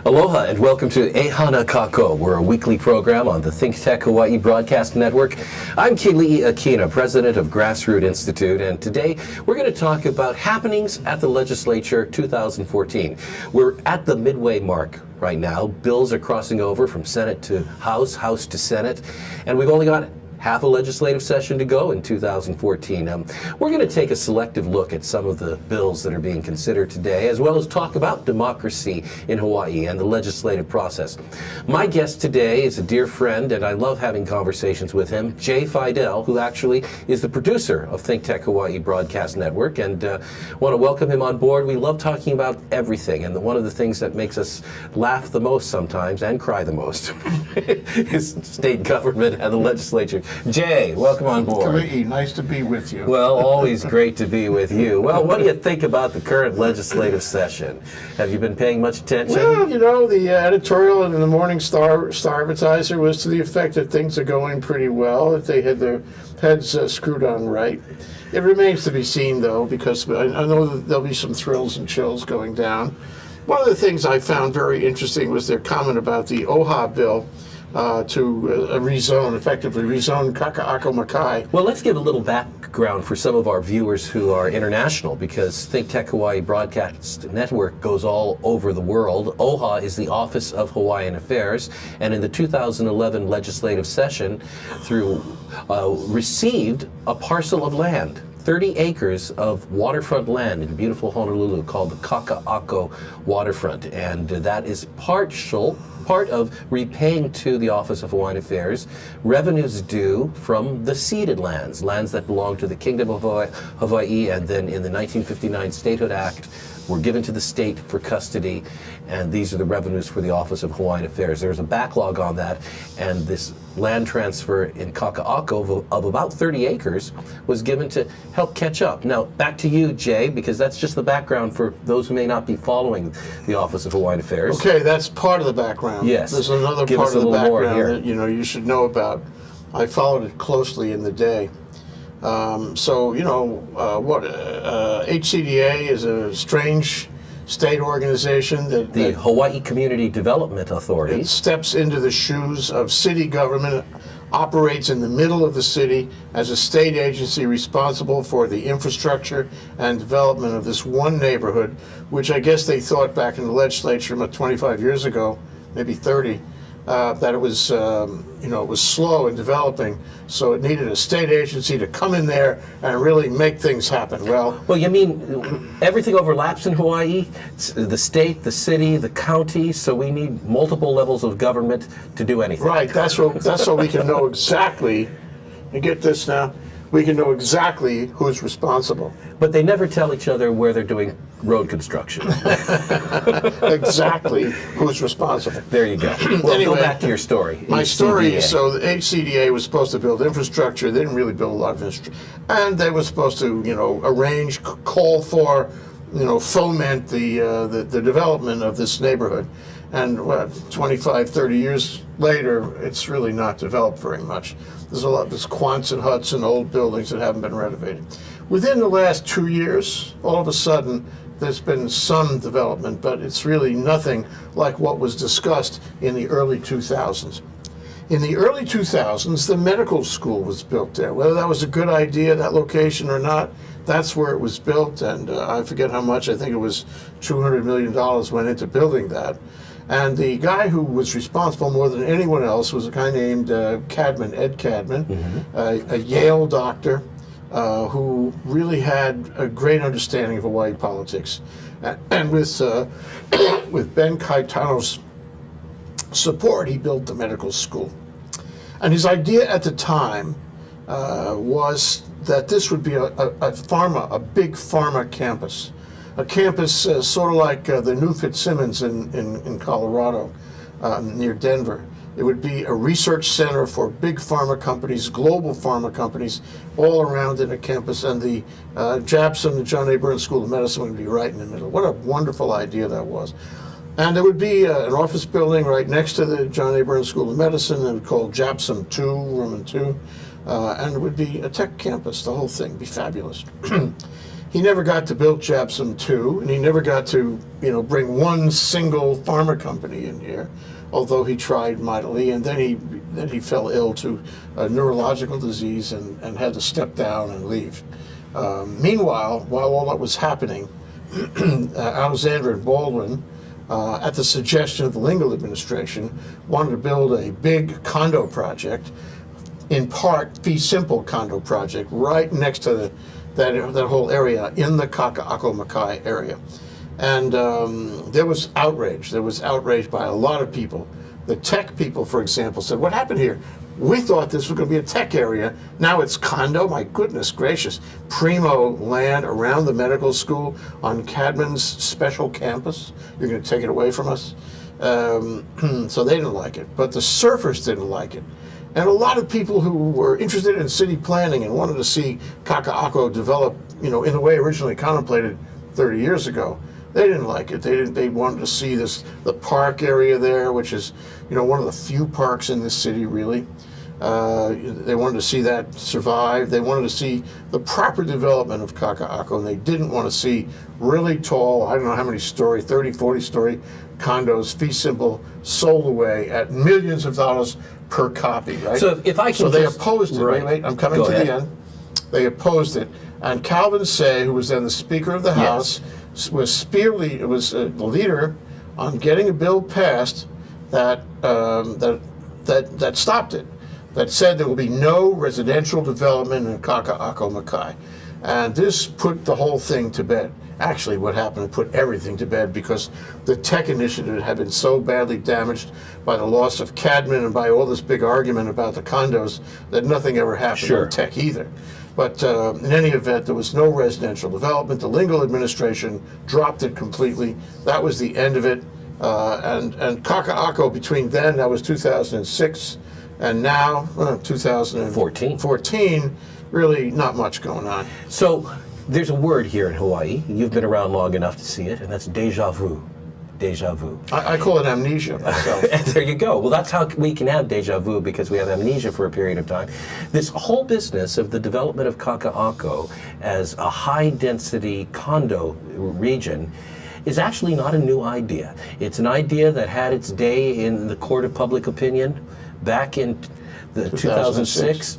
Aloha and welcome to Kaka'ako. We're a weekly program on the Think Tech Hawaii Broadcast Network. I'm Keli'i Akina, president of Grassroot Institute, and today we're going to talk about happenings at the Legislature 2014. We're at the midway mark right now. Bills are crossing over from Senate to House, House to Senate, and we've only got half a legislative session to go in 2014. We're going to take a selective look at some of the bills that are being considered today, as well as talk about democracy in Hawaii and the legislative process. My guest today is a dear friend, and I love having conversations with him, Jay Fidell, who actually is the producer of Think Tech Hawaii Broadcast Network, and want to welcome him on board. We love talking about everything, and one of the things that makes us laugh the most sometimes and cry the most is state government and the legislature. Jay, welcome on board. Keli'i, nice to be with you. Well, always great to be with you. Well, what do you think about the current legislative session? Have you been paying much attention? Well, you know, the editorial in the Morning Star Advertiser was to the effect that things are going pretty well, that they had their heads screwed on right. It remains to be seen, though, because I know that there'll be some thrills and chills going down. One of the things I found very interesting was their comment about the OHA bill, to effectively rezone Kaka'ako Makai. Well, let's give a little background for some of our viewers who are international, because Think Tech Hawaii Broadcast Network goes all over the world. OHA is the Office of Hawaiian Affairs, and in the 2011 legislative session, received a parcel of land, 30 acres of waterfront land in beautiful Honolulu called the Kaka'ako waterfront, and that is part of repaying to the Office of Hawaiian Affairs revenues due from the ceded lands that belong to the Kingdom of Hawaii, and then in the 1959 Statehood Act were given to the state for custody, and these are the revenues for the Office of Hawaiian Affairs. There's a backlog on that, and this land transfer in Kaka'ako of about 30 acres was given to help catch up. Now, back to you, Jay, because that's just the background for those who may not be following the Office of Hawaiian Affairs. Okay, that's part of the background. Yes. There's another part of the background that you should know about. I followed it closely in the day. HCDA is a strange state organization that the Hawaii Community Development Authority steps into the shoes of city government, operates in the middle of the city as a state agency responsible for the infrastructure and development of this one neighborhood, which I guess they thought back in the legislature about 25 years ago, maybe 30, that it was it was slow in developing, so it needed a state agency to come in there and really make things happen. Well, you mean everything overlaps in Hawaii? The state, the city, the county, so we need multiple levels of government to do anything. Right, that's so we can know exactly, and get this now, we can know exactly who's responsible. But they never tell each other where they're doing road construction. Exactly who's responsible. There you go. Well, anyway, go back to your story. My story is, so the HCDA was supposed to build infrastructure. They didn't really build a lot of infrastructure. And they were supposed to, arrange, call for, foment the development of this neighborhood. And 25, 30 years later, it's really not developed very much. There's Quonset huts and old buildings that haven't been renovated. Within the last 2 years, all of a sudden, there's been some development, but it's really nothing like what was discussed in the early 2000s. In the early 2000s, the medical school was built there. Whether that was a good idea, that location, or not, that's where it was built, and I forget how much. I think it was $200 million went into building that. And the guy who was responsible more than anyone else was a guy named Ed Cadman, a Yale doctor who really had a great understanding of Hawaii politics. And with Ben Kaitano's support, he built the medical school. And his idea at the time was that this would be a big pharma campus. A campus sort of like the New Fitzsimmons in Colorado, near Denver. It would be a research center for big pharma companies, global pharma companies, all around in a campus, and the JAPSON, the John A. Burns School of Medicine, would be right in the middle. What a wonderful idea that was. And there would be an office building right next to the John A. Burns School of Medicine, and called JAPSON 2, Roman 2. and it would be a tech campus. The whole thing would be fabulous. He never got to build JAPSM 2, and he never got to, bring one single pharma company in here, although he tried mightily, and then he fell ill to a neurological disease and had to step down and leave. Meanwhile, while all that was happening, Alexander and Baldwin, at the suggestion of the Lingle administration, wanted to build a big condo project, in part fee simple condo project, right next to that whole area in the Kaka'ako Makai area. And there was outrage. There was outrage by a lot of people. The tech people, for example, said, "What happened here? We thought this was going to be a tech area. Now it's condo. My goodness gracious. Primo land around the medical school on Cadman's special campus. You're going to take it away from us?" So they didn't like it. But the surfers didn't like it. And a lot of people who were interested in city planning and wanted to see Kaka'ako develop, in the way originally contemplated 30 years ago, they didn't like it. They wanted to see the park area there, which is, one of the few parks in this city, really. They wanted to see that survive. They wanted to see the proper development of Kaka'ako, and they didn't want to see really tall, I don't know how many story, 30, 40 story condos, fee simple, sold away at millions of dollars per copy, right? So if I can So they opposed it. Right. Wait, I'm coming to the end. They opposed it. And Calvin Say, who was then the Speaker of the House, was the leader on getting a bill passed that stopped it, that said there will be no residential development in Kaka'ako Makai. And this put the whole thing to bed. Actually, what happened, it put everything to bed, because the tech initiative had been so badly damaged by the loss of Cadman and by all this big argument about the condos that nothing ever happened on tech either. But in any event, there was no residential development. The Lingle administration dropped it completely. That was the end of it. And Kaka'ako, between then, that was 2006, and now 2014, really not much going on. So there's a word here in Hawaii. You've been around long enough to see it, and that's déjà vu. Déjà vu. I call it amnesia myself. And there you go. Well, that's how we can have déjà vu, because we have amnesia for a period of time. This whole business of the development of Kaka'ako as a high-density condo region is actually not a new idea. It's an idea that had its day in the court of public opinion back in the 2006.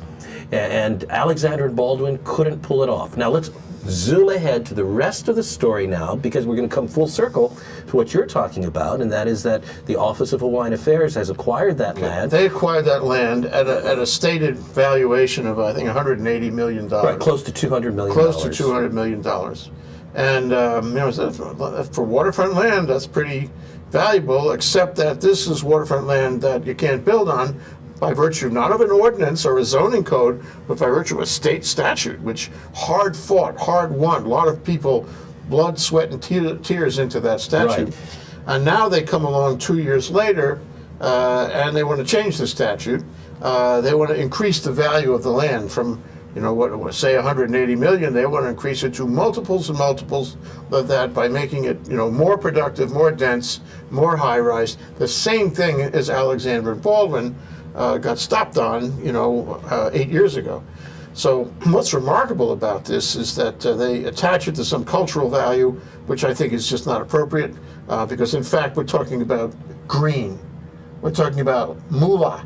And Alexander and Baldwin couldn't pull it off. Now let's zoom ahead to the rest of the story now, because we're going to come full circle to what you're talking about, and that is that the Office of Hawaiian Affairs has acquired that land. They acquired that land at a stated valuation of, I think, $180 million. Right, close to $200 million. Close to $200 million. And for waterfront land, that's pretty valuable, except that this is waterfront land that you can't build on by virtue not of an ordinance or a zoning code, but by virtue of a state statute, which hard fought, hard won. A lot of people, blood, sweat, and tears into that statute. Right. And now they come along 2 years later, and they want to change the statute. They want to increase the value of the land from, say 180 million. They want to increase it to multiples and multiples of that by making it, more productive, more dense, more high-rise. The same thing as Alexander and Baldwin got stopped on, 8 years ago. So what's remarkable about this is that they attach it to some cultural value, which I think is just not appropriate, because in fact we're talking about green. We're talking about moolah.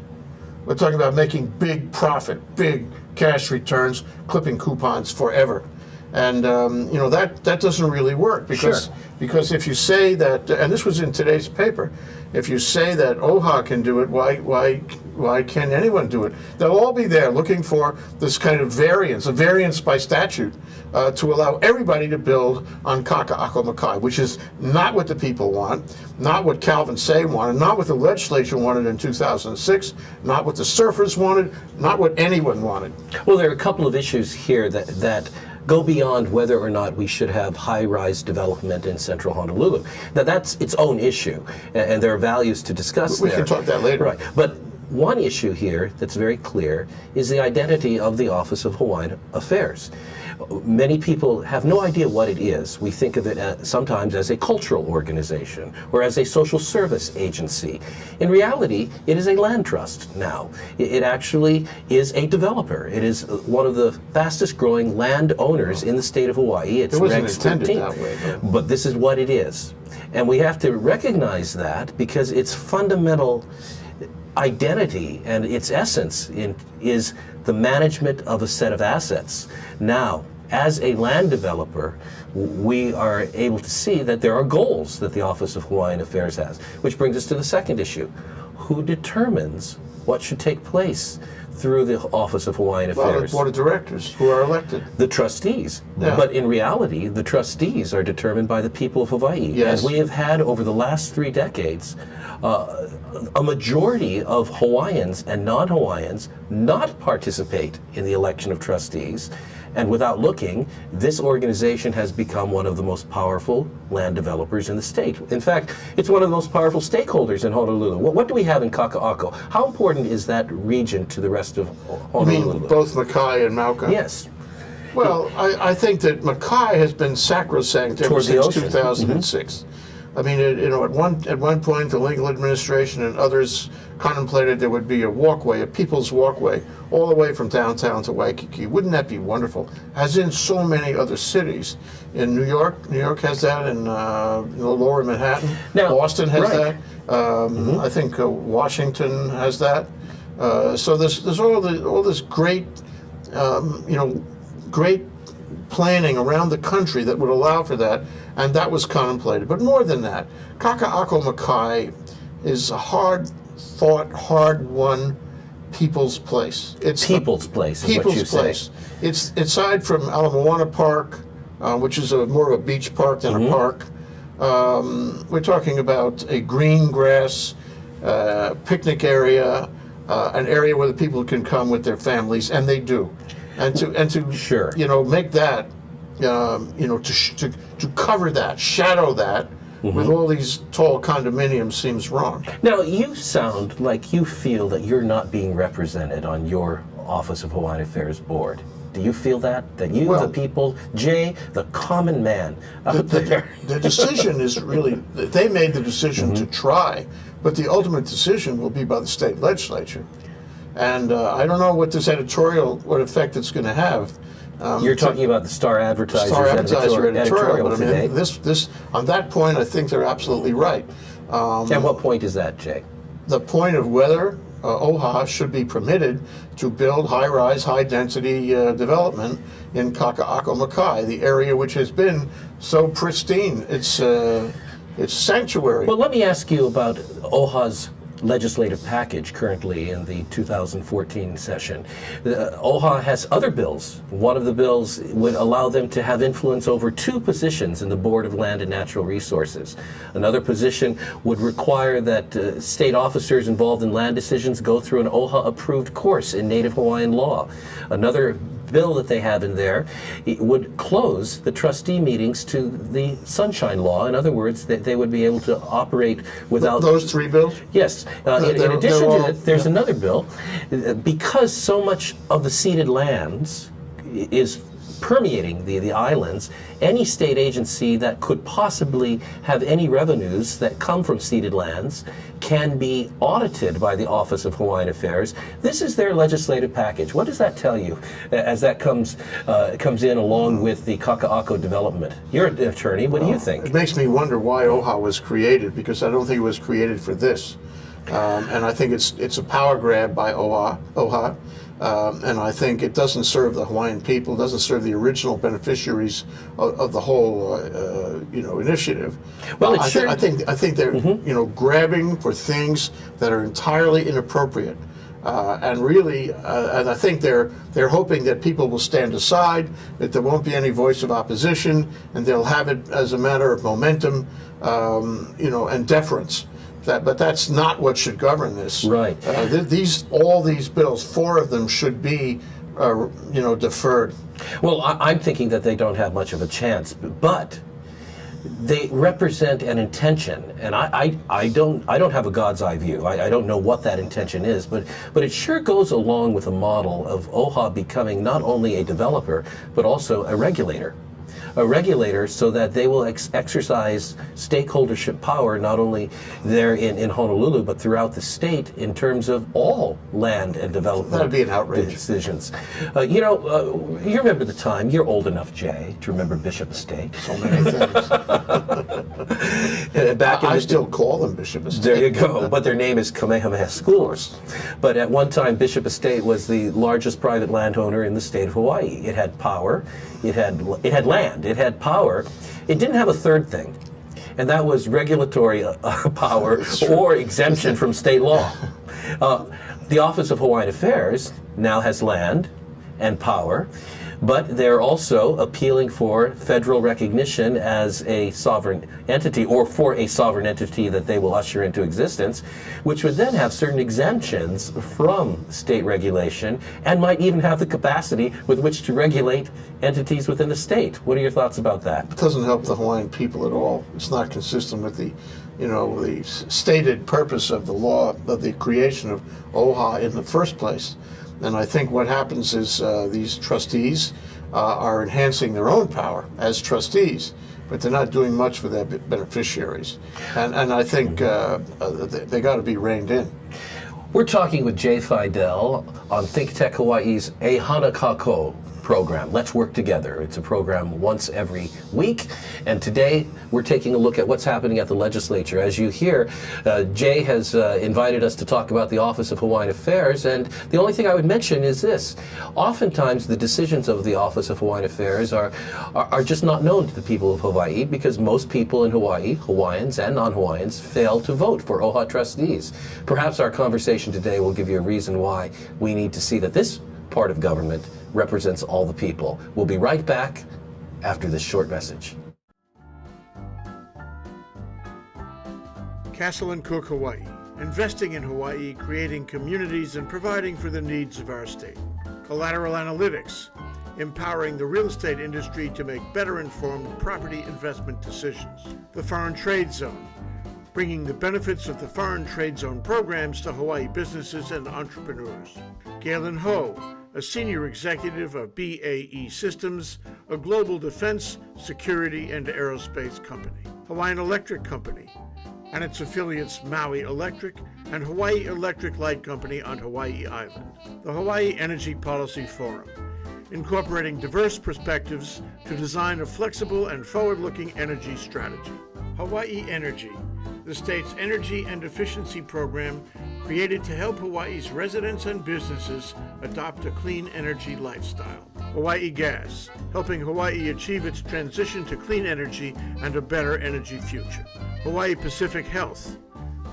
We're talking about making big profit, big cash returns, clipping coupons forever. And that doesn't really work, because if you say that, and this was in today's paper, if you say that OHA can do it, why can't anyone do it? They'll all be there looking for this kind of variance, a variance by statute, to allow everybody to build on Kaka'ako Makai, which is not what the people want, not what Calvin Say wanted, not what the legislature wanted in 2006, not what the surfers wanted, not what anyone wanted. Well, there are a couple of issues here that go beyond whether or not we should have high-rise development in central Honolulu. Now, that's its own issue, and there are values to discuss there. We can talk that later. Right. But one issue here that's very clear is the identity of the Office of Hawaiian Affairs. Many people have no idea what it is. We think of it sometimes as a cultural organization or as a social service agency. In reality, it is a land trust now. It actually is a developer. It is one of the fastest growing landowners in the state of Hawaii. It's It wasn't Regs intended 13. that way, though. But this is what it is. And we have to recognize that because its fundamental identity and its essence is the management of a set of assets. Now, as a land developer, we are able to see that there are goals that the Office of Hawaiian Affairs has, which brings us to the second issue. Who determines what should take place through the Office of Hawaiian Well, Affairs? the board of directors who are elected. The trustees. Yeah. But in reality, the trustees are determined by the people of Hawaii. Yes. And we have had over the last 3 decades a majority of Hawaiians and non-Hawaiians not participate in the election of trustees. And without looking, this organization has become one of the most powerful land developers in the state. In fact, it's one of the most powerful stakeholders in Honolulu. What do we have in Kaka'ako? How important is that region to the rest of I Honolulu? mean, both Mackay and Mauka? Yes. Well, I think that Mackay has been sacrosanct ever Toward the since ocean. 2006. I mean, at one point, the legal administration and others contemplated there would be a walkway, a people's walkway, all the way from downtown to Waikiki. Wouldn't that be wonderful? As in so many other cities. In New York has that, in Lower Manhattan. Now, Boston has right. that. I think Washington has that. So there's all this great, great planning around the country that would allow for that, and that was contemplated. But more than that, Kaka'ako Mackay is a hard-fought, hard-won people's place. It's People's place is what people's you place. say. It's aside from Ala Moana Park, which is more of a beach park than a park. We're talking about a green grass picnic area, an area where the people can come with their families, and they do. And to Sure. make that to cover that, shadow that with all these tall condominiums seems wrong. Now, you sound like you feel that you're not being represented on your Office of Hawaiian Affairs board. Do you feel that? That you, Well, the people, Jay, the common man out there. The decision is really, they made the decision to try, but the ultimate decision will be by the state legislature. And I don't know what this what effect it's going to have. You're talking about the Star Advertiser's Star Advertiser editorial but I today. mean, this on that point, I think they're absolutely right. And what point is that, Jay? The point of whether OHA should be permitted to build high-rise, high-density development in Kaka'ako Mackay, the area which has been so pristine. It's sanctuary. Well, let me ask you about OHA's legislative package currently in the 2014 session. OHA has other bills. One of the bills would allow them to have influence over 2 positions in the Board of Land and Natural Resources. Another position would require that state officers involved in land decisions go through an OHA-approved course in Native Hawaiian law. Another bill that they have in there, it would close the trustee meetings to the Sunshine Law. In other words, that they would be able to operate without... Those 3 bills? Yes. In addition to it, there's another bill. Because so much of the ceded lands is permeating the islands, any state agency that could possibly have any revenues that come from ceded lands can be audited by the Office of Hawaiian Affairs. This is their legislative package. What does that tell you as that comes in along with the Kaka'ako development? You're an attorney. What do you think? It makes me wonder why OHA was created, because I don't think it was created for this. And I think it's a power grab by OHA. And I think it doesn't serve the Hawaiian people, doesn't serve the original beneficiaries of the whole, initiative. Well, I think they're, grabbing for things that are entirely inappropriate. And really, and I think they're hoping that people will stand aside, that there won't be any voice of opposition, and they'll have it as a matter of momentum, and deference. But that's not what should govern this. Right. All these bills, 4 of them should be, deferred. Well, I'm thinking that they don't have much of a chance, but they represent an intention, and I don't have a God's eye view. I don't know what that intention is, but it sure goes along with a model of OHA becoming not only a developer but also a regulator. A regulator so that they will exercise stakeholdership power not only there in Honolulu but throughout the state in terms of all land and development That'd be an outrage. decisions. You remember the time, you're old enough, Jay, to remember Bishop Estate. So many things. I still call them Bishop Estate. There you go. But their name is Kamehameha Schools. But at one time, Bishop Estate was the largest private landowner in the state of Hawaii. It had power. It had land. It had power. It didn't have a third thing, and that was regulatory power or exemption from state law. The Office of Hawaiian Affairs now has land and power, but they're also appealing for federal recognition as a sovereign entity, or for a sovereign entity that they will usher into existence, which would then have certain exemptions from state regulation and might even have the capacity with which to regulate entities within the state. What are your thoughts about that? It doesn't help the Hawaiian people at all. It's not consistent with the stated purpose of the law, of the creation of OHA in the first place. And I think what happens is these trustees are enhancing their own power as trustees, but they're not doing much for their beneficiaries. And I think they got to be reined in. We're talking with Jay Fidell on Think Tech Hawaii's Kaka'ako program. Let's Work Together. It's a program once every week, and today we're taking a look at what's happening at the legislature. As you hear, Jay has invited us to talk about the Office of Hawaiian Affairs, and the only thing I would mention is this. Oftentimes the decisions of the Office of Hawaiian Affairs are just not known to the people of Hawaii, because most people in Hawaii, Hawaiians and non-Hawaiians, fail to vote for OHA trustees. Perhaps our conversation today will give you a reason why we need to see that this part of government represents all the people. We'll be right back after this short message. Castle and Cook, Hawaii. Investing in Hawaii, creating communities, and providing for the needs of our state. Collateral Analytics. Empowering the real estate industry to make better informed property investment decisions. The Foreign Trade Zone. Bringing the benefits of the Foreign Trade Zone programs to Hawaii businesses and entrepreneurs. Galen Ho, a senior executive of BAE Systems, a global defense, security, and aerospace company. Hawaiian Electric Company and its affiliates Maui Electric and Hawaii Electric Light Company on Hawaii Island. The Hawaii Energy Policy Forum, incorporating diverse perspectives to design a flexible and forward-looking energy strategy. Hawaii Energy, the state's energy and efficiency program created to help Hawaii's residents and businesses adopt a clean energy lifestyle. Hawaii Gas, helping Hawaii achieve its transition to clean energy and a better energy future. Hawaii Pacific Health,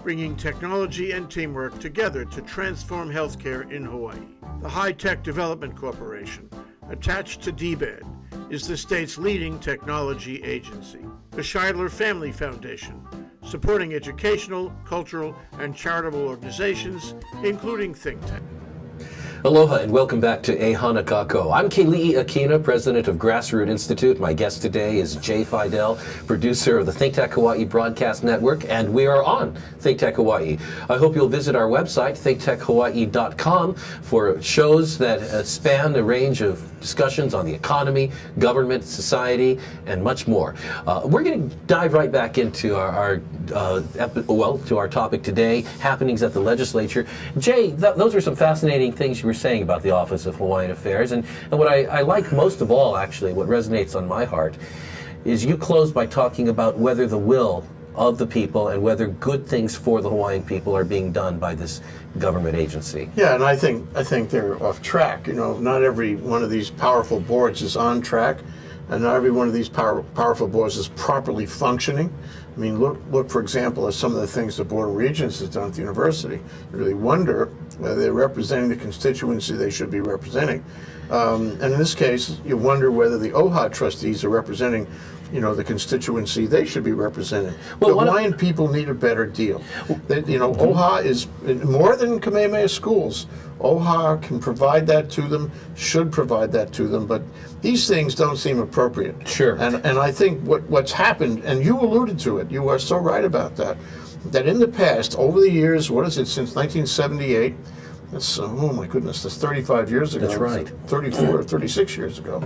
bringing technology and teamwork together to transform healthcare in Hawaii. The High Tech Development Corporation, attached to DBED, is the state's leading technology agency. The Scheidler Family Foundation, supporting educational, cultural, and charitable organizations, including Think Tech. Aloha and welcome back to Kaka'ako. I'm Keli'i Akina, president of Grassroot Institute. My guest today is Jay Fidell, producer of the Think Tech Hawaii Broadcast Network, and we are on Think Tech Hawaii. I hope you'll visit our website, thinktechhawaii.com, for shows that span a range of discussions on the economy, government, society, and much more. We're going to dive right back into to our topic today, happenings at the legislature. Jay, those are some fascinating things you were saying about the Office of Hawaiian Affairs, and what I like most of all, actually, what resonates on my heart, is you closed by talking about whether the will of the people and whether good things for the Hawaiian people are being done by this government agency. Yeah, and I think they're off track. You know, not every one of these powerful boards is on track, and not every one of these powerful boards is properly functioning. I mean, look for example, at some of the things the Board of Regents has done at the university. You really wonder They're representing the constituency they should be representing. And in this case, you wonder whether the OHA trustees are representing, the constituency they should be representing. Well, the Hawaiian people need a better deal. OHA is more than Kamehameha schools. OHA can provide that to them, should provide that to them, but these things don't seem appropriate. Sure. And I think what's happened, and you alluded to it, you are so right about that in the past, over the years, since 1978, that's, oh my goodness, that's 35 years ago. That's right. 34 or 36 years ago.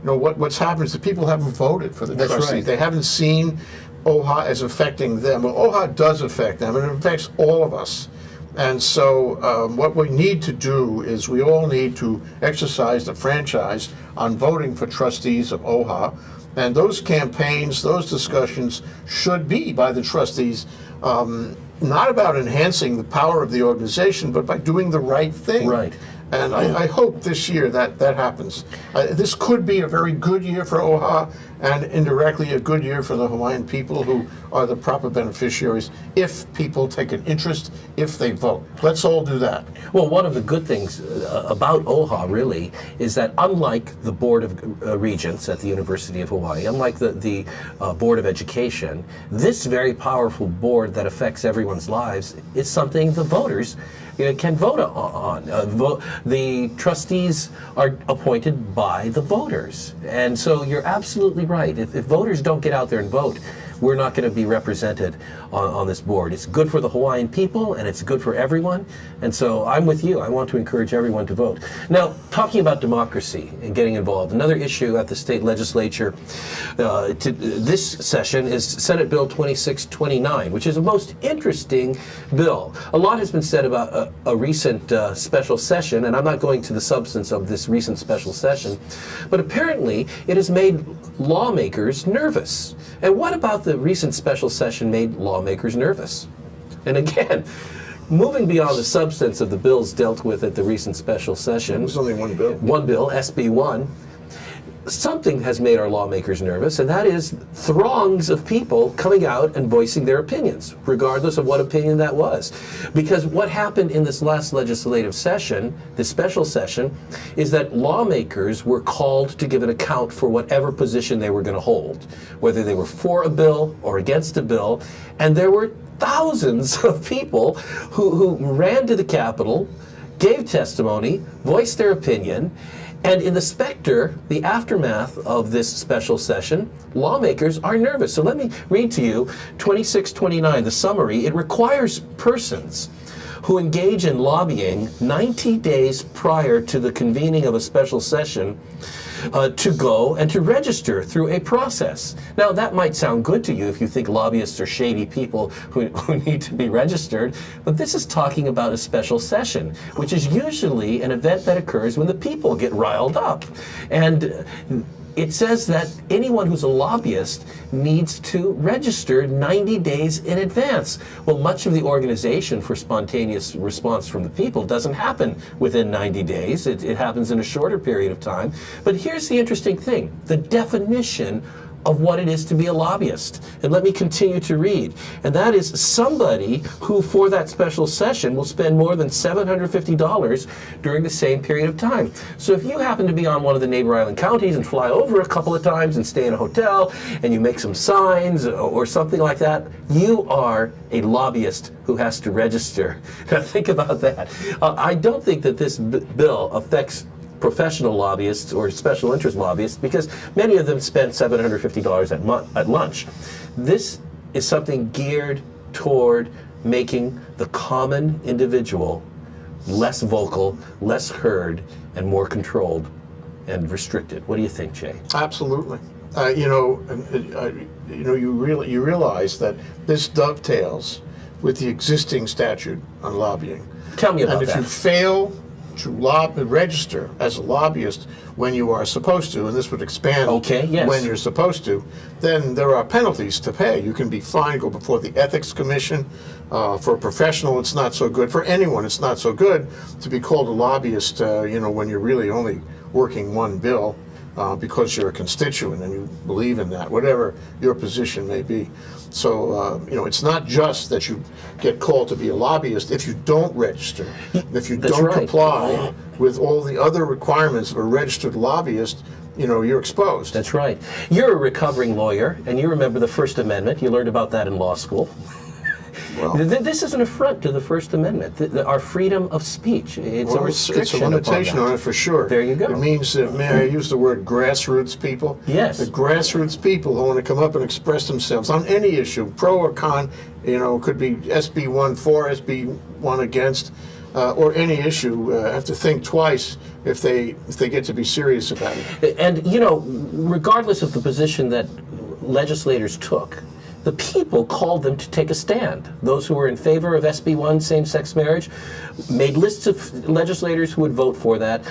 What's happened is that people haven't voted for the That's trustees. right. They haven't seen OHA as affecting them. Well, OHA does affect them, and it affects all of us. And so what we need to do is we all need to exercise the franchise on voting for trustees of OHA. And those campaigns, those discussions should be by the trustees, not about enhancing the power of the organization, but by doing the right thing. Right. And I hope this year that happens. This could be a very good year for OHA, and indirectly a good year for the Hawaiian people, who are the proper beneficiaries, if people take an interest, if they vote. Let's all do that. Well, one of the good things about OHA, really, is that unlike the Board of Regents at the University of Hawaii, unlike the Board of Education, this very powerful board that affects everyone's lives is something the voters can vote on. The trustees are appointed by the voters. And so you're absolutely right. If voters don't get out there and vote, we're not going to be represented on this board. It's good for the Hawaiian people, and it's good for everyone. And so I'm with you. I want to encourage everyone to vote. Now, talking about democracy and getting involved, another issue at the state legislature this session is Senate Bill 2629, which is a most interesting bill. A lot has been said about a recent special session, and I'm not going to the substance of this recent special session, but apparently it has made lawmakers nervous. And what about the recent special session made lawmakers nervous? And again, moving beyond the substance of the bills dealt with at the recent special session. There's only one bill. One bill, SB 1. Something has made our lawmakers nervous, and that is throngs of people coming out and voicing their opinions, regardless of what opinion that was. Because what happened in this last legislative session, this special session, is that lawmakers were called to give an account for whatever position they were going to hold, whether they were for a bill or against a bill, and there were thousands of people who ran to the Capitol, gave testimony, voiced their opinion. And in the specter, the aftermath of this special session, lawmakers are nervous. So let me read to you 2629, the summary. It requires persons who engage in lobbying 90 days prior to the convening of a special session to go and to register through a process. Now, that might sound good to you if you think lobbyists are shady people who need to be registered, but this is talking about a special session, which is usually an event that occurs when the people get riled up. And it says that anyone who's a lobbyist needs to register 90 days in advance. Well, much of the organization for spontaneous response from the people doesn't happen within 90 days. It happens in a shorter period of time. But here's the interesting thing, the definition of what it is to be a lobbyist. And let me continue to read. And that is somebody who, for that special session, will spend more than $750 during the same period of time. So if you happen to be on one of the neighbor island counties and fly over a couple of times and stay in a hotel, and you make some signs or something like that, you are a lobbyist who has to register. Now think about that. I don't think that this bill affects professional lobbyists or special interest lobbyists, because many of them spend $750 at lunch. This is something geared toward making the common individual less vocal, less heard, and more controlled and restricted. What do you think, Jay? Absolutely. You realize that this dovetails with the existing statute on lobbying. Tell me about that. And if you fail to register as a lobbyist when you are supposed to, and this would expand when you're supposed to, then there are penalties to pay. You can be fined, go before the Ethics Commission. For a professional, it's not so good. For anyone, it's not so good to be called a lobbyist, when you're really only working one bill. because you're a constituent and you believe in that, whatever your position may be. So, it's not just that you get called to be a lobbyist if you don't register. If you That's don't right. comply with all the other requirements of a registered lobbyist, you're exposed. That's right. You're a recovering lawyer, and you remember the First Amendment. You learned about that in law school. Well, This is an affront to the First Amendment, our freedom of speech. It's a restriction. It's a limitation upon on that. it for sure. There you go. It means that, may I use the word grassroots people? Yes. The grassroots people who want to come up and express themselves on any issue, pro or con, could be SB 1 for, SB 1 against, or any issue, have to think twice if they get to be serious about it. And, regardless of the position that legislators took, the people called them to take a stand. Those who were in favor of SB 1, same-sex marriage, made lists of legislators who would vote for that,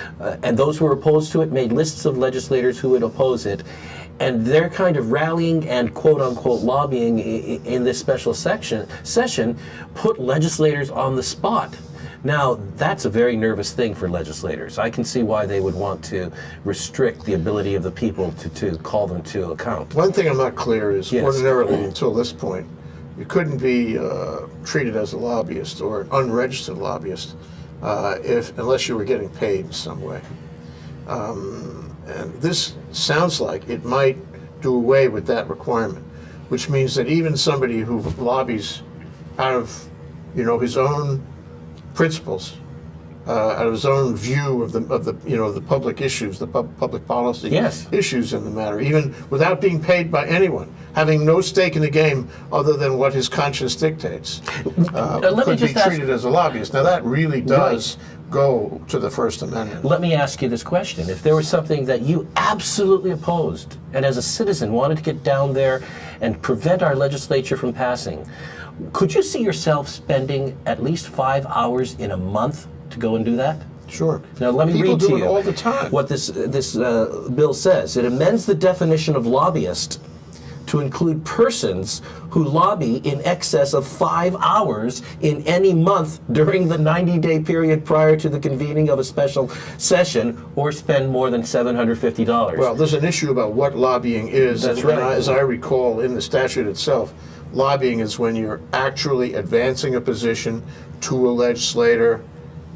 and those who were opposed to it made lists of legislators who would oppose it. And their kind of rallying and quote-unquote lobbying in this special session put legislators on the spot. Now, that's a very nervous thing for legislators. I can see why they would want to restrict the ability of the people to call them to account. One thing I'm not clear is, Yes. ordinarily, until this point, you couldn't be treated as a lobbyist or an unregistered lobbyist unless you were getting paid in some way. And this sounds like it might do away with that requirement, which means that even somebody who lobbies out of, his own principles, out of his own view of the public issues, the public policy Yes. issues in the matter, even without being paid by anyone, having no stake in the game other than what his conscience dictates, let me could be just ask- treated as a lobbyist. Now that really does go to the First Amendment. Let me ask you this question. If there was something that you absolutely opposed, and as a citizen wanted to get down there and prevent our legislature from passing, could you see yourself spending at least 5 hours in a month to go and do that? Sure. Now let me People read to do it you all the time. what this bill says. It amends the definition of lobbyist to include persons who lobby in excess of 5 hours in any month during the 90-day period prior to the convening of a special session, or spend more than $750. Well, there's an issue about what lobbying is. That's and right. As I recall in the statute itself, lobbying is when you're actually advancing a position to a legislator,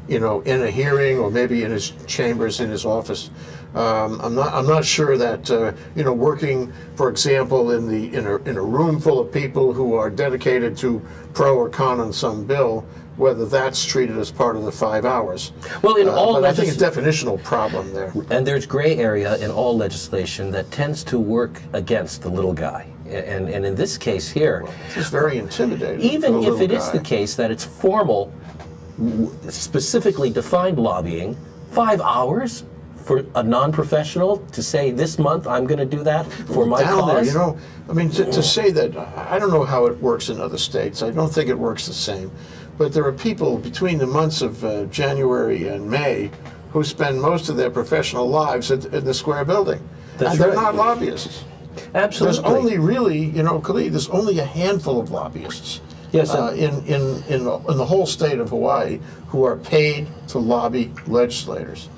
in a hearing or maybe in his chambers, in his office. I'm not sure that working, for example, in a room full of people who are dedicated to pro or con on some bill, whether that's treated as part of the 5 hours. Well, in all but I think a definitional problem there. And there's gray area in all legislation that tends to work against the little guy. And in this case here, It's very intimidating. even for a if it little is guy. the case that it's formal, specifically defined lobbying, 5 hours for a non-professional to say this month I'm going to do that for my down cause? there, to say that, I don't know how it works in other states. I don't think it works the same. But there are people between the months of January and May who spend most of their professional lives in the Square Building. That's and they're right. not lobbyists. Absolutely. There's only really, Keli'i, there's only a handful of lobbyists Yes, in the whole state of Hawaii who are paid to lobby legislators.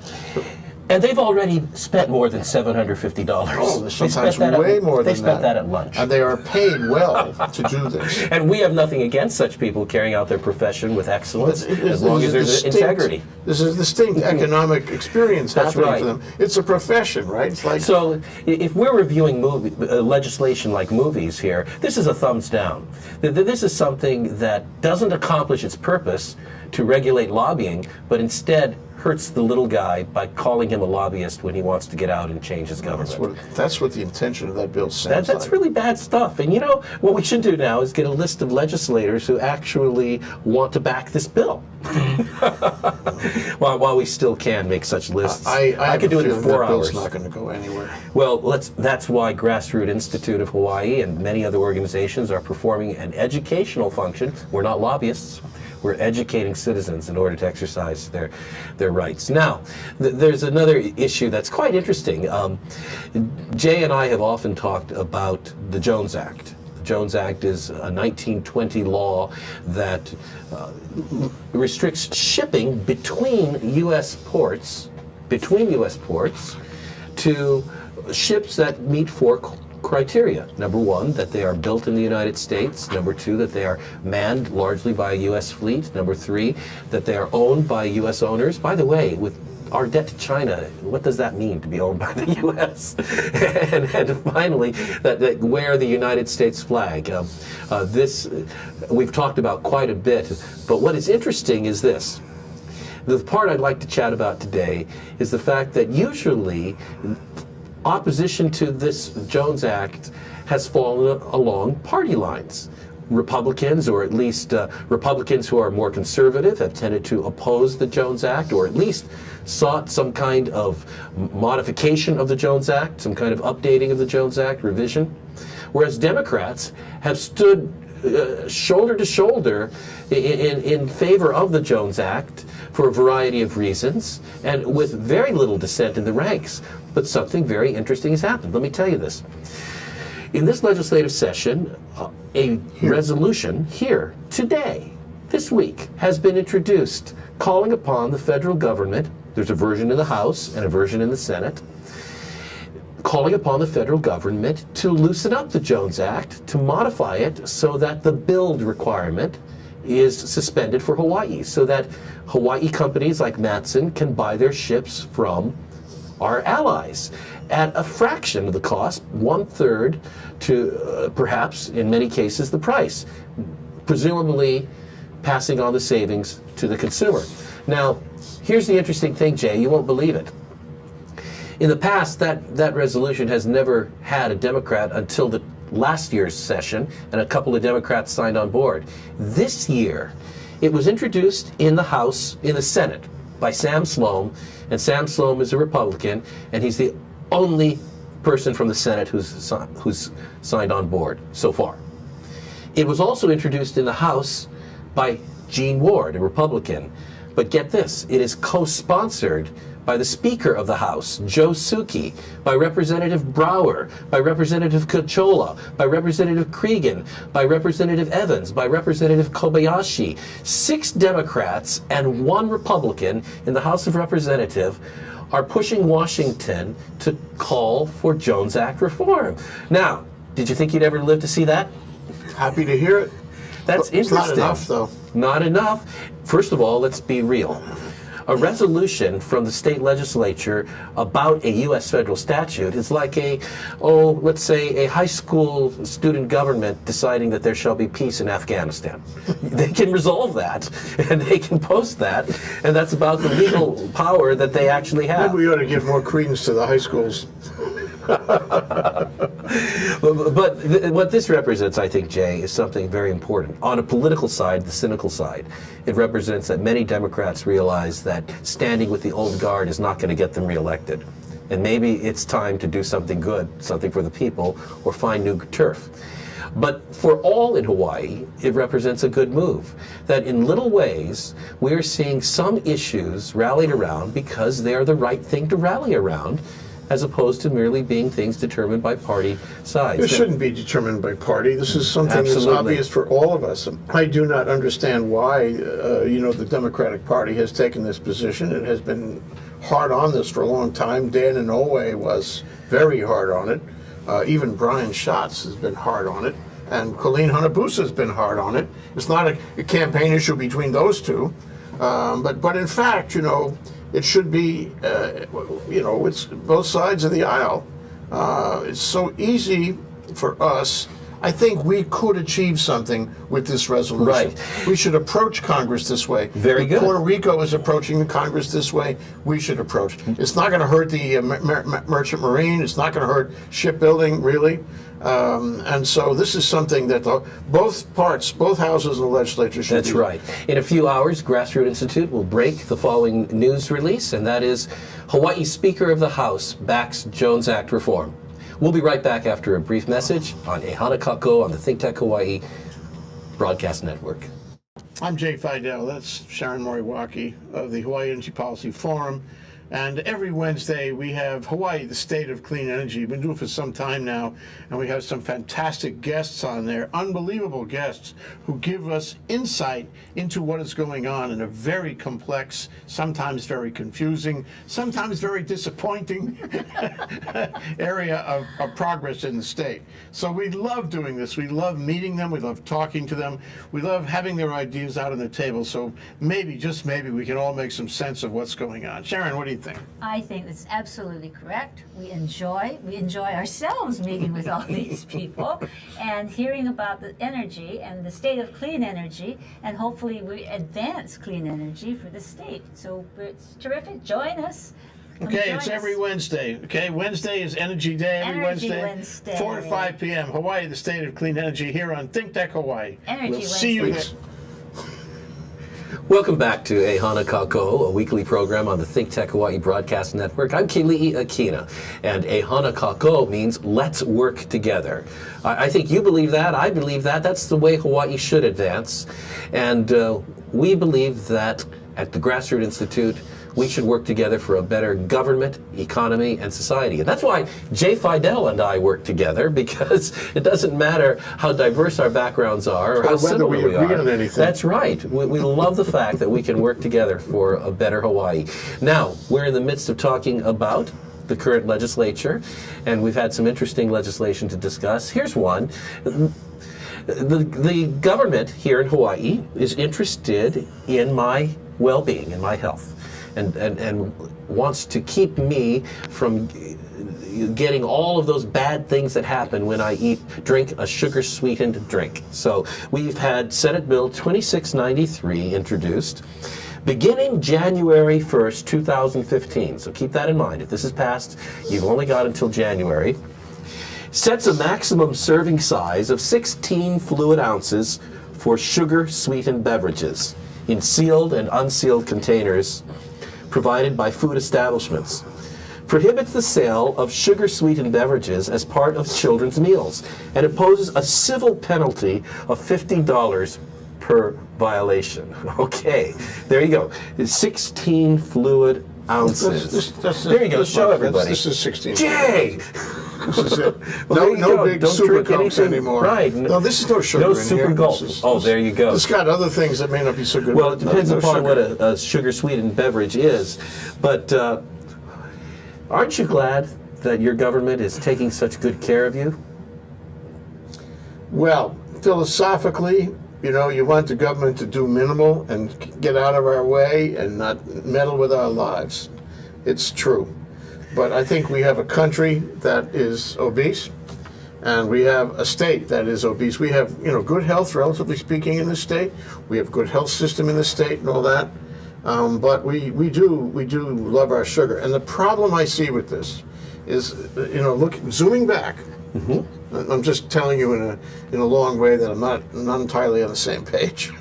and they've already spent more than $750. Oh, They sometimes spent that way at, more They than spent that. that at lunch. And they are paid well to do this. And we have nothing against such people carrying out their profession with excellence, as long as there's integrity. This is a distinct economic experience That's happening right. for them. It's a profession, right? It's like So if we're reviewing legislation like movies here, this is a thumbs down. This is something that doesn't accomplish its purpose to regulate lobbying, but instead hurts the little guy by calling him a lobbyist when he wants to get out and change his government. that's what the intention of that bill sounds That's like. really bad stuff. And what we should do now is get a list of legislators who actually want to back this bill. While we still can make such lists. I could do it in 4 that hours. bill's not going to go anywhere. Well, that's why Grassroots Institute of Hawaii and many other organizations are performing an educational function. We're not lobbyists. We're educating citizens in order to exercise their rights. Now, there's another issue that's quite interesting. Jay and I have often talked about the Jones Act. The Jones Act is a 1920 law that restricts shipping between U.S. ports to ships that meet four criteria. Number one, that they are built in the United States. Number two, that they are manned largely by a U.S. fleet. Number three, that they are owned by U.S. owners. By the way, with our debt to China, what does that mean to be owned by the U.S.? and finally, that wear the United States flag. This we've talked about quite a bit, but what is interesting is this. The part I'd like to chat about today is the fact that usually opposition to this Jones Act has fallen along party lines. Republicans, or at least Republicans who are more conservative, have tended to oppose the Jones Act, or at least sought some kind of modification of the Jones Act, some kind of updating of the Jones Act, revision. Whereas Democrats have stood shoulder to shoulder in favor of the Jones Act for a variety of reasons, and with very little dissent in the ranks. But something very interesting has happened. Let me tell you this. In this legislative session, a resolution here today, this week, has been introduced calling upon the federal government, there's a version in the House and a version in the Senate, calling upon the federal government to loosen up the Jones Act, to modify it so that the build requirement is suspended for Hawaii, so that Hawaii companies like Matson can buy their ships from our allies at a fraction of the cost, 1/3 to perhaps in many cases the price, presumably passing on the savings to the consumer. Now, here's the interesting thing, Jay, you won't believe it. In the past, that resolution has never had a Democrat until the last year's session, and a couple of Democrats signed on board. This year, it was introduced in the House, in the Senate, by Sam Sloan, and Sam Sloan is a Republican, and he's the only person from the Senate who's signed on board so far. It was also introduced in the House by Gene Ward, a Republican. But get this, it is co-sponsored by the Speaker of the House, Joe Suki, by Representative Brower, by Representative Kachola, by Representative Cregan, by Representative Evans, by Representative Kobayashi. 6 Democrats and 1 Republican in the House of Representatives are pushing Washington to call for Jones Act reform. Now, did you think you'd ever live to see that? Happy to hear it. That's It's interesting. not enough, though. Not enough. First of all, let's be real. A resolution from the state legislature about a U.S. federal statute is like let's say a high school student government deciding that there shall be peace in Afghanistan. They can resolve that, and they can post that, and that's about the legal power that they actually have. Maybe we ought to give more credence to the high schools. But what this represents, I think, Jay, is something very important. On a political side, the cynical side, it represents that many Democrats realize that standing with the old guard is not going to get them reelected. And maybe it's time to do something good, something for the people, or find new turf. But for all in Hawaii, it represents a good move. That in little ways, we are seeing some issues rallied around because they are the right thing to rally around, as opposed to merely being things determined by party sides. It shouldn't be determined by party. This is something Absolutely. that's obvious for all of us. I do not understand why, the Democratic Party has taken this position. It has been hard on this for a long time. Dan Inouye was very hard on it. Even Brian Schatz has been hard on it. And Colleen Hanabusa has been hard on it. It's not a campaign issue between those two. But in fact, it should be, it's both sides of the aisle. It's so easy for us. I think we could achieve something with this resolution. Right. We should approach Congress this way. Very good. Puerto Rico is approaching Congress this way. We should approach. It's not going to hurt the merchant marine. It's not going to hurt shipbuilding, really. And so this is something that both houses of the legislature should That's do. right. In a few hours, Grassroots Institute will break the following news release, and that is Hawaii Speaker of the House backs Jones Act reform. We'll be right back after a brief message on Kaka'ako on the Think Tech Hawaii Broadcast Network. I'm Jay Fidell. That's Sharon Moriwaki of the Hawaii Energy Policy Forum. And every Wednesday we have Hawaii, the state of clean energy. We've been doing it for some time now, and we have some fantastic guests on there, unbelievable guests who give us insight into what is going on in a very complex, sometimes very confusing, sometimes very disappointing area of progress in the state. So we love doing this. We love meeting them. We love talking to them. We love having their ideas out on the table. So maybe, just maybe, we can all make some sense of what's going on. Sharon, what do you think? I think that's absolutely correct. We enjoy ourselves meeting with all these people and hearing about the energy and the state of clean energy, and hopefully we advance clean energy for the state. So it's terrific. Join us. Okay, it's every Wednesday. Okay, Wednesday is Energy Day. Every Wednesday, 4 to 5 p.m. Hawaii, the state of clean energy, here on Think Tech Hawaii. Energy we'll see you there. Welcome back to Ehana Kako, a weekly program on the Think Tech Hawaii Broadcast Network. I'm Keli'i Akina, and Ehana Kako means let's work together. I think you believe that, I believe that. That's the way Hawaii should advance. And we believe that at the Grassroots Institute, we should work together for a better government, economy, and society. And that's why Jay Fidell and I work together, because it doesn't matter how diverse our backgrounds are or how similar we agree are. On anything. That's right. We love the fact that we can work together for a better Hawaii. Now, we're in the midst of talking about the current legislature, and we've had some interesting legislation to discuss. Here's one. The government here in Hawaii is interested in my well-being and my health. And wants to keep me from getting all of those bad things that happen when I drink a sugar-sweetened drink. So we've had Senate Bill 2693 introduced, beginning January 1st, 2015. So keep that in mind. If this is passed, you've only got until January. Sets a maximum serving size of 16 fluid ounces for sugar-sweetened beverages in sealed and unsealed containers provided by food establishments. Prohibits the sale of sugar-sweetened beverages as part of children's meals, and imposes a civil penalty of $50 per violation. Okay, there you go. 16 fluid ounces. There you go. Show everybody. This is 16. Jay! This is it. Well, no big Don't super drink cokes anything. anymore. Right. No, this is no sugar No in super here. gulp. There you go. It's got other things that may not be so good. Well, it depends no upon sugar. what a sugar-sweetened beverage is. But aren't you glad that your government is taking such good care of you? Well, philosophically, you want the government to do minimal and get out of our way and not meddle with our lives. It's true. But I think we have a country that is obese, and we have a state that is obese. We have, good health, relatively speaking, in the state. We have a good health system in the state and all that. But we do love our sugar. And the problem I see with this is, zooming back. Mm-hmm. I'm just telling you in a long way that I'm not entirely on the same page.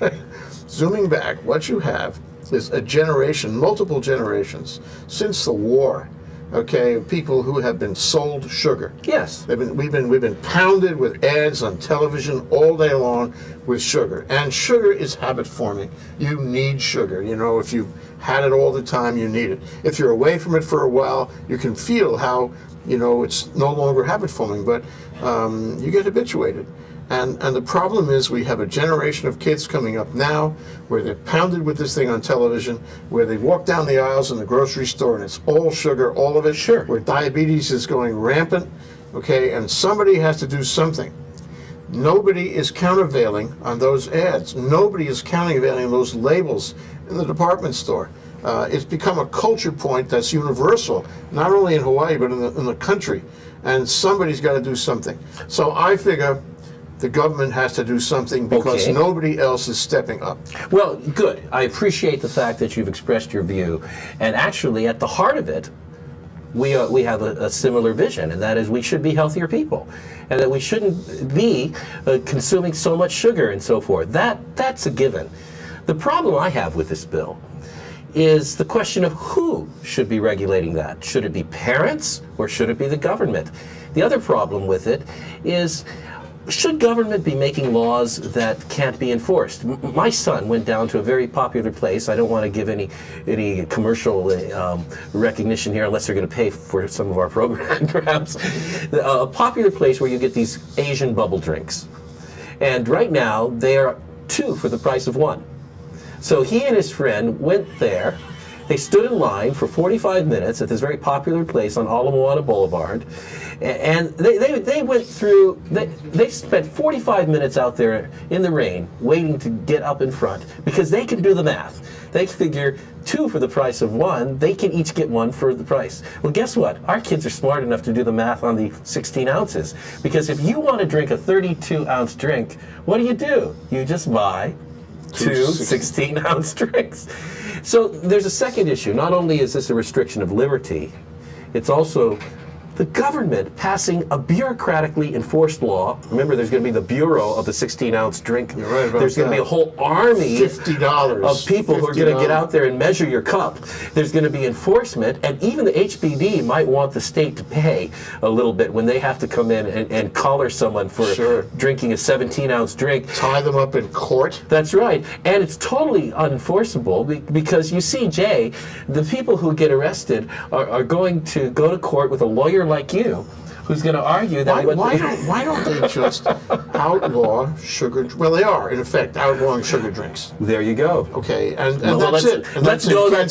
Zooming back, what you have is a generation, multiple generations, since the war, okay, people who have been sold sugar. Yes. We've been pounded with ads on television all day long with sugar. And sugar is habit forming. You need sugar. If you've had it all the time, you need it. If you're away from it for a while, you can feel how, it's no longer habit forming, but you get habituated. And the problem is we have a generation of kids coming up now where they're pounded with this thing on television, where they walk down the aisles in the grocery store and it's all sugar, all of it. Sure. Where diabetes is going rampant, okay, and somebody has to do something. Nobody is countervailing on those ads. Nobody is countervailing on those labels in the department store. It's become a culture point that's universal, not only in Hawaii, but in the country. And somebody's got to do something. So I figure the government has to do something because nobody else is stepping up. Well, good. I appreciate the fact that you've expressed your view. And actually, at the heart of it, we have a similar vision, and that is we should be healthier people, and that we shouldn't be consuming so much sugar and so forth. That's a given. The problem I have with this bill is the question of who should be regulating that. Should it be parents or should it be the government? The other problem with it is should government be making laws that can't be enforced? My son went down to a very popular place. I don't want to give any commercial recognition here, unless they're going to pay for some of our programs. A popular place where you get these Asian bubble drinks. And right now, they are 2 for the price of 1. So he and his friend went there. They stood in line for 45 minutes at this very popular place on Ala Moana Boulevard, and they went through, they spent 45 minutes out there in the rain waiting to get up in front, because they can do the math. They figure 2 for the price of 1, they can each get 1 for the price. Well, guess what? Our kids are smart enough to do the math on the 16 ounces, because if you want to drink a 32-ounce drink, what do? You just buy 2 16-ounce drinks. So there's a second issue. Not only is this a restriction of liberty, it's also the government passing a bureaucratically enforced law. Remember, there's going to be the Bureau of the 16-ounce drink. You're right about There's going to be a whole army $50 of people who are going to get out there and measure your cup. There's going to be enforcement, and even the HBD might want the state to pay a little bit when they have to come in and collar someone for drinking a 17-ounce drink. Tie them up in court. That's right. And it's totally unenforceable because you see, Jay, the people who get arrested are going to go to court with a lawyer like you, who's going to argue that why don't they just outlaw sugar? Well, they are in effect outlawing sugar drinks. There you go. Okay, and Well, that's it. And let's that's go it. that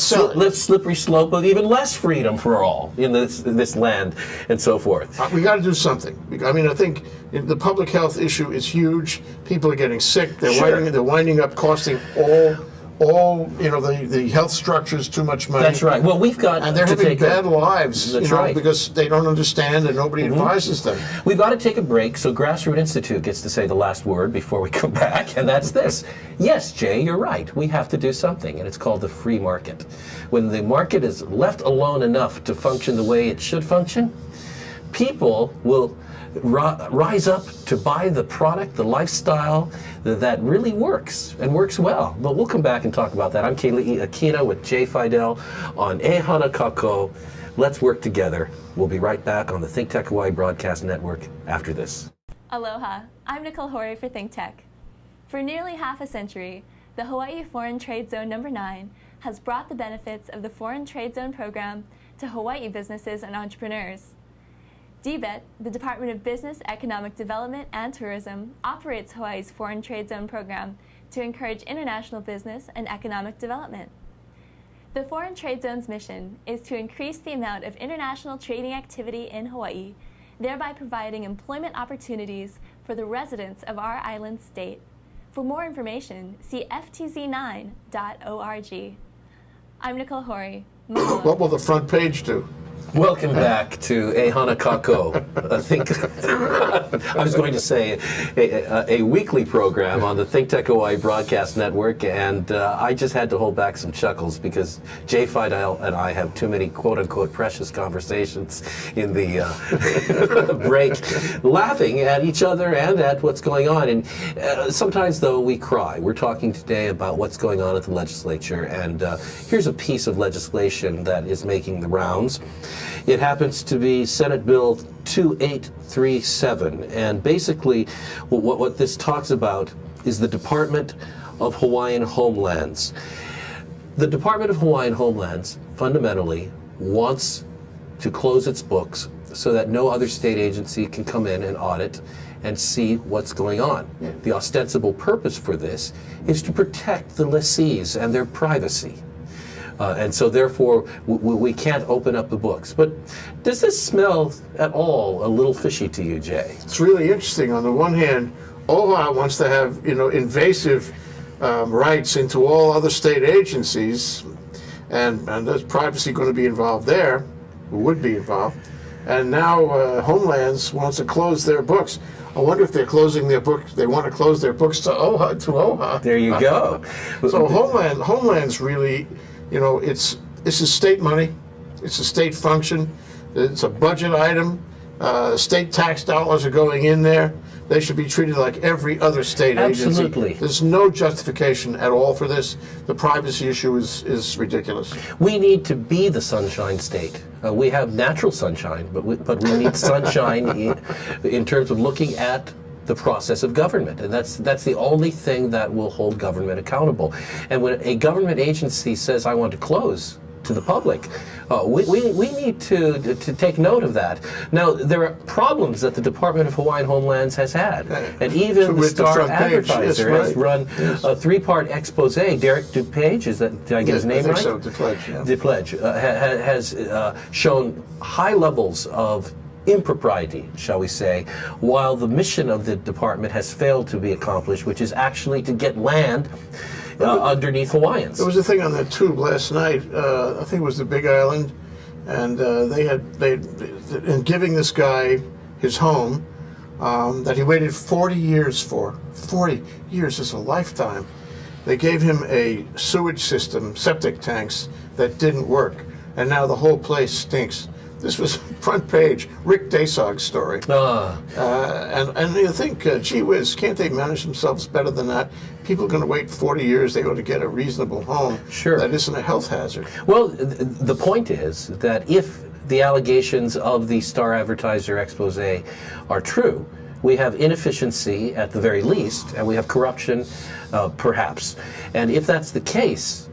slippery slope of even less freedom for all in this land and so forth. We got to do something. I mean, I think the public health issue is huge. People are getting sick. They're winding up costing all the health structures too much money. That's right. Well, we've got and they're to having take bad lives. That's right. Because they don't understand and nobody advises them. We've got to take a break, so Grassroot Institute gets to say the last word before we come back, and that's this. Yes, Jay, you're right. We have to do something, and it's called the free market. When the market is left alone enough to function the way it should function, people will rise up to buy the product, the lifestyle that really works and works well. But we'll come back and talk about that. I'm Keli'i Akina with Jay Fidell on Kaka'ako. Let's work together. We'll be right back on the Think Tech Hawaii Broadcast Network after this. Aloha, I'm Nicole Horry for Think Tech. For nearly half a century, the Hawaii Foreign Trade Zone No. 9 has brought the benefits of the Foreign Trade Zone program to Hawaii businesses and entrepreneurs. DBET, the Department of Business, Economic Development, and Tourism, operates Hawaii's Foreign Trade Zone program to encourage international business and economic development. The Foreign Trade Zone's mission is to increase the amount of international trading activity in Hawaii, thereby providing employment opportunities for the residents of our island state. For more information, see ftz9.org. I'm Nicole Horry. Mahalo. What will the front page do? Welcome back to Kaka'ako. I think I was going to say a weekly program on the Think Tech Hawaii Broadcast Network, and I just had to hold back some chuckles because Jay Fidell and I have too many quote-unquote precious conversations in the break, laughing at each other and at what's going on. And sometimes, though, we cry. We're talking today about what's going on at the legislature, and here's a piece of legislation that is making the rounds. It happens to be Senate Bill 2837, and basically what this talks about is the Department of Hawaiian Homelands. The Department of Hawaiian Homelands fundamentally wants to close its books so that no other state agency can come in and audit and see what's going on. The ostensible purpose for this is to protect the lessees and their privacy. And so therefore, we can't open up the books. But does this smell at all a little fishy to you, Jay? It's really interesting. On the one hand, OHA wants to have invasive rights into all other state agencies, and there's privacy going to be involved there, or would be involved. And now Homelands wants to close their books. I wonder if they're closing their books. They want to close their books to OHA. There you go. So Homelands really. This is state money. It's a state function. It's a budget item. State tax dollars are going in there. They should be treated like every other state Absolutely. agency. There's no justification at all for this. The privacy issue is ridiculous. We need to be the sunshine state. We have natural sunshine, but we need sunshine in terms of looking at the process of government, and that's the only thing that will hold government accountable. And when a government agency says, "I want to close," to the public, we need to take note of that. Now, there are problems that the Department of Hawaiian Homelands has had, and even the With the Star front page, Advertiser yes, has right. run a three-part expose. Derek DuPage, did I get his name I think right? so, DuPage, yeah. DuPage has shown high levels of impropriety, shall we say, while the mission of the department has failed to be accomplished, which is actually to get land underneath Hawaiians. There was a thing on the tube last night. I think it was the Big Island, and they in giving this guy his home that he waited 40 years for. 40 years is a lifetime. They gave him a sewage system, septic tanks that didn't work, and now the whole place stinks. This was front page, Rick Dasog's story. And you think, gee whiz, can't they manage themselves better than that? People are going to wait 40 years, they ought to get a reasonable home. Sure. That isn't a health hazard. Well, the point is that if the allegations of the Star Advertiser expose are true, we have inefficiency at the very least, and we have corruption, perhaps. And if that's the case,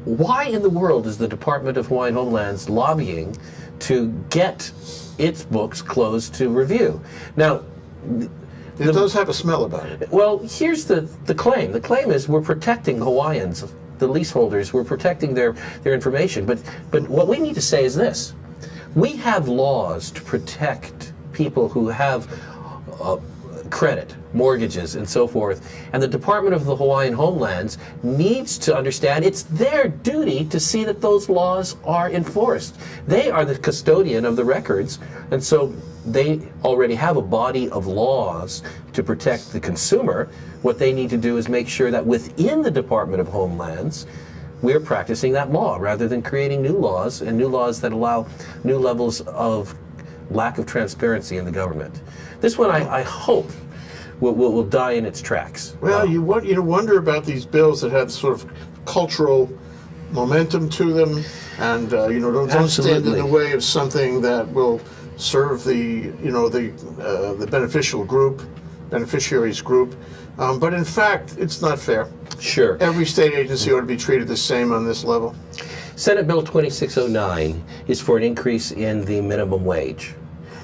why in the world is the Department of Hawaiian Homelands lobbying to get its books closed to review? Now, It does have a smell about it. well, here's the claim. The claim is we're protecting Hawaiians, the leaseholders. We're protecting their information. But what we need to say is this: we have laws to protect people who have credit, mortgages, and so forth. And the Department of the Hawaiian Homelands needs to understand it's their duty to see that those laws are enforced. They are the custodian of the records, and so they already have a body of laws to protect the consumer. What they need to do is make sure that within the Department of Homelands, we're practicing that law rather than creating new laws, and new laws that allow new levels of lack of transparency in the government. This one, I hope, will die in its tracks. Well, you wonder about these bills that have sort of cultural momentum to them, and don't stand in the way of something that will serve the beneficiaries group. But in fact, it's not fair. Sure. Every state agency ought to be treated the same on this level. Senate Bill 2609 is for an increase in the minimum wage,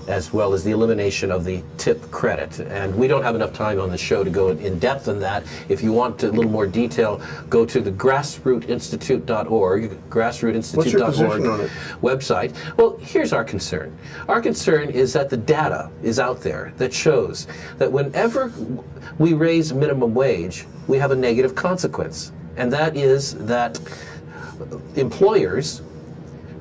as well as the elimination of the tip credit. And we don't have enough time on the show to go in depth on that. If you want a little more detail, go to the grassrootinstitute.org, grassrootinstitute.org What's your position on it? website. Well, here's our concern. Our concern is that the data is out there that shows that whenever we raise minimum wage, we have a negative consequence. And that is that employers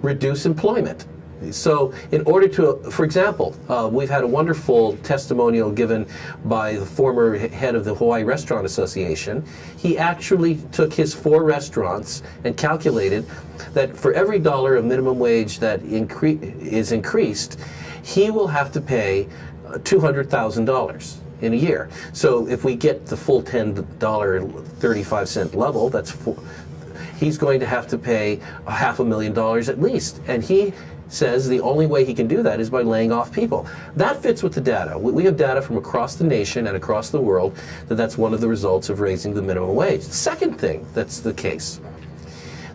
reduce employment. So in order to, for example, we've had a wonderful testimonial given by the former head of the Hawaii Restaurant Association. He actually took his 4 restaurants and calculated that for every dollar of minimum wage that is increased, he will have to pay $200,000 in a year. So if we get the full $10.35 level, he's going to have to pay $500,000 at least. And he says the only way he can do that is by laying off people. That fits with the data. We have data from across the nation and across the world that's one of the results of raising the minimum wage. The second thing that's the case,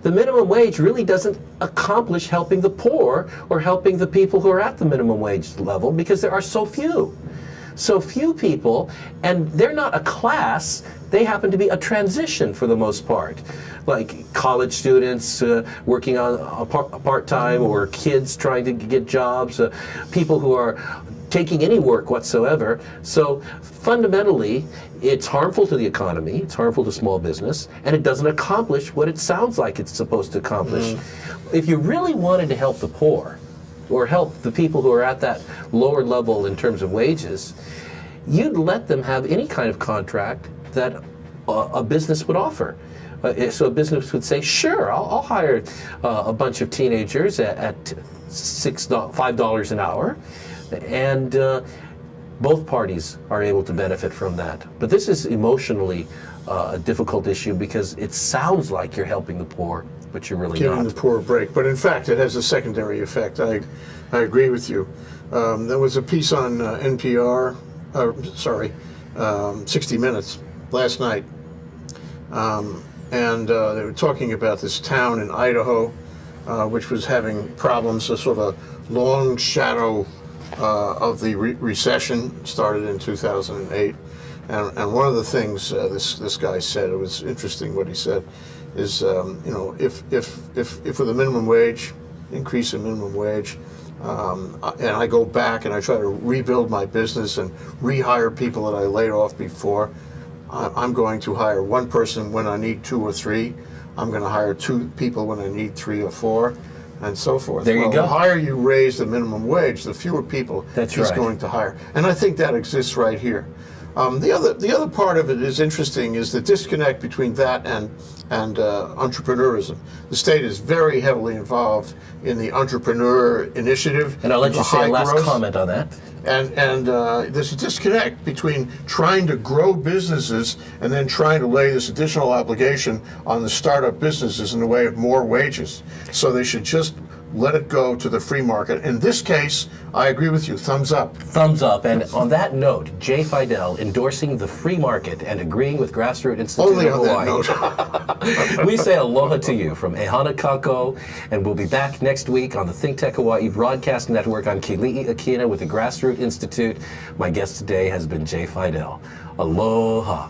the minimum wage really doesn't accomplish helping the poor or helping the people who are at the minimum wage level, because there are so few. So few people, and they're not a class, they happen to be a transition for the most part. Like college students working on a part-time, or kids trying to get jobs, people who are taking any work whatsoever. So fundamentally, it's harmful to the economy, it's harmful to small business, and it doesn't accomplish what it sounds like it's supposed to accomplish. If you really wanted to help the poor, or help the people who are at that lower level in terms of wages, you'd let them have any kind of contract that a business would offer. So a business would say, sure, I'll hire a bunch of teenagers at $5 an hour, and both parties are able to benefit from that. But this is emotionally a difficult issue, because it sounds like you're helping the poor, but you're really Giving not. the poor a break. But in fact, it has a secondary effect. I agree with you. There was a piece on NPR 60 Minutes last night, and they were talking about this town in Idaho, which was having problems, a sort of a long shadow of the recession started in 2008. And one of the things this guy said, it was interesting what he said, is if with a minimum wage, increase in minimum wage, and I go back and I try to rebuild my business and rehire people that I laid off before, I'm going to hire one person when I need 2 or 3. I'm going to hire 2 people when I need 3 or 4, and so forth. There you go. The higher you raise the minimum wage, the fewer people he's going to hire. And I think that exists right here. The other part of it is interesting, is the disconnect between that and entrepreneurism. The state is very heavily involved in the entrepreneur initiative. And I'll let you say a last growth. comment on that. And there's a disconnect between trying to grow businesses and then trying to lay this additional obligation on the startup businesses in the way of more wages. So they should just let it go to the free market. In this case, I agree with you. Thumbs up. Thumbs up. And on that note, Jay Fidell endorsing the free market and agreeing with Grassroots Institute Only of on Hawaii. that note. We say aloha to you from Kaka'ako, and we'll be back next week on the Think Tech Hawaii Broadcast Network. I'm Keli'i Akina with the Grassroots Institute. My guest today has been Jay Fidell. Aloha.